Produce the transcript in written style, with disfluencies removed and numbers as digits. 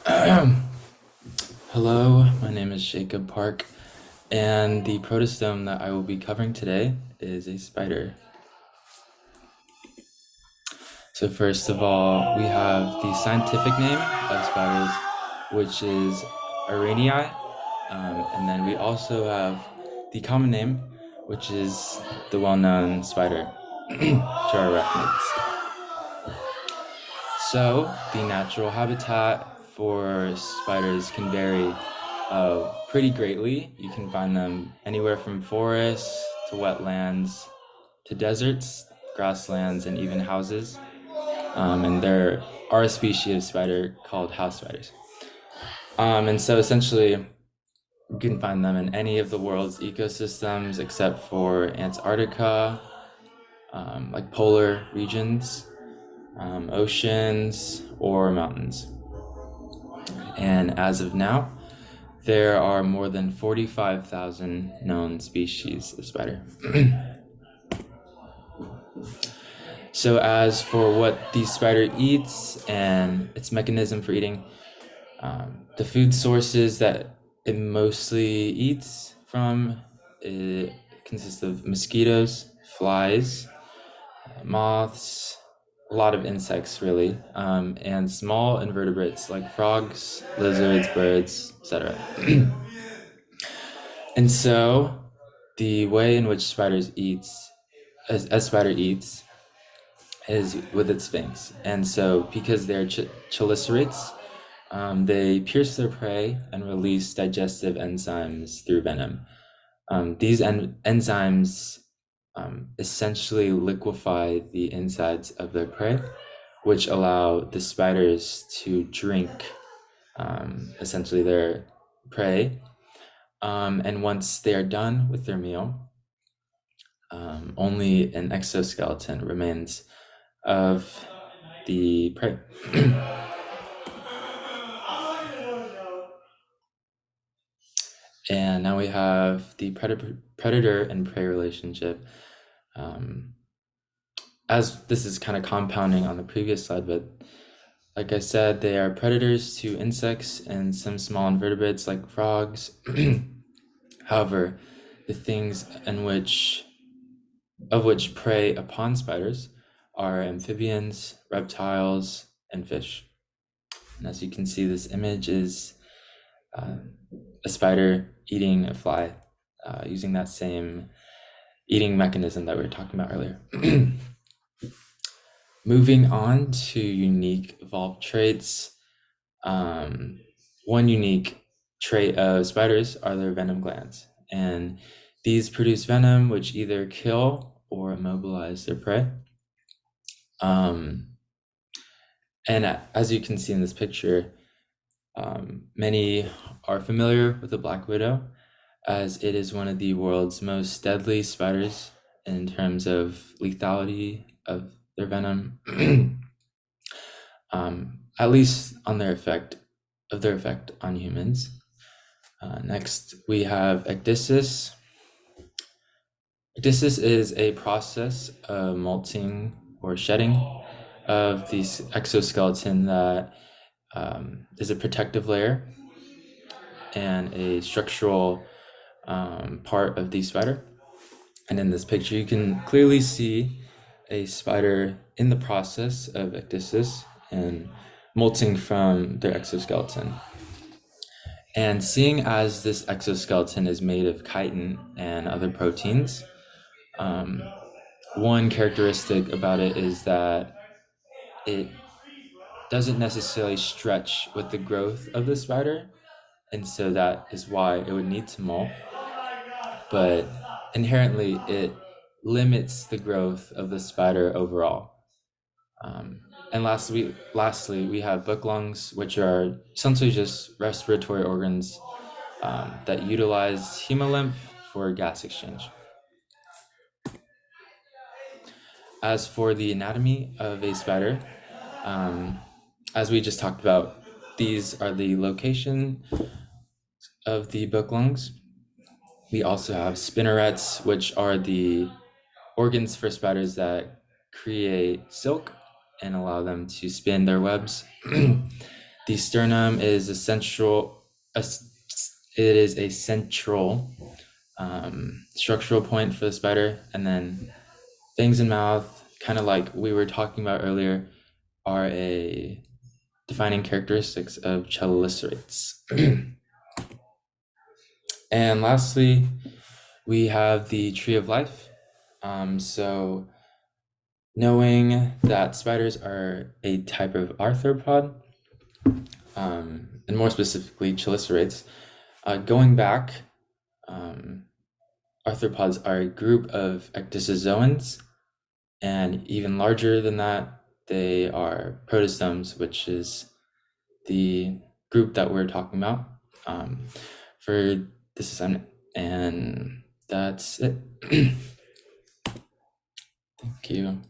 Hello, my name is Jacob Park, and the protostome that I will be covering today is a spider. So first of all, we have the scientific name of spiders, which is Araneae, and then we also have the common name, which is the well-known spider, which are arachnids. So the natural habitat for spiders can vary pretty greatly. You can find them anywhere from forests to wetlands to deserts, grasslands, and even houses. And there are a species of spider called house spiders. And so essentially, you can find them in any of the world's ecosystems except for Antarctica, like polar regions, oceans, or mountains. And as of now, there are more than 45,000 known species of spider. So as for what the spider eats and its mechanism for eating, the food sources that it mostly eats from it consists of mosquitoes, flies, moths, a lot of insects really, and small invertebrates like frogs, lizards, birds, etc. And so the way in which spiders eats, as spider eats, is with its fangs. And so because they're chelicerates, they pierce their prey and release digestive enzymes through venom. These enzymes essentially liquefy the insides of their prey, which allow the spiders to drink essentially their prey. And once they are done with their meal, only an exoskeleton remains of the prey. And now we have the predator and prey relationship. Um, as this is kind of compounding on the previous slide, but like I said, they are predators to insects and some small invertebrates like frogs. However, the things of which prey upon spiders are amphibians, reptiles, and fish. And as you can see, this image is uh, a spider eating a fly using that same eating mechanism that we were talking about earlier. Moving on to unique evolved traits. One unique trait of spiders are their venom glands, and these produce venom which either kill or immobilize their prey. And as you can see in this picture, many are familiar with the black widow, as it is one of the world's most deadly spiders in terms of lethality of their venom, at least on their effect on humans. Next, we have ecdysis. Ecdysis is a process of molting or shedding of the exoskeleton that is a protective layer and a structural part of the spider. And in this picture, you can clearly see a spider in the process of ecdysis and molting from their exoskeleton. And seeing as this exoskeleton is made of chitin and other proteins, one characteristic about it is that it doesn't necessarily stretch with the growth of the spider, and so that is why it would need to molt. But inherently, it limits the growth of the spider overall. And lastly, we have book lungs, which are essentially just respiratory organs that utilize hemolymph for gas exchange. As for the anatomy of a spider, as we just talked about, these are the location of the book lungs. We also have spinnerets, which are the organs for spiders that create silk and allow them to spin their webs. The sternum is a central, it is a central structural point for the spider, and then fangs and mouth, kind of like we were talking about earlier, are a defining characteristics of chelicerates. And lastly, we have the tree of life. So knowing that spiders are a type of arthropod, and more specifically chelicerates, going back, um, arthropods are a group of ecdysozoans, and even larger than that, they are protostomes, which is the group that we're talking about for this assignment. And that's it. Thank you.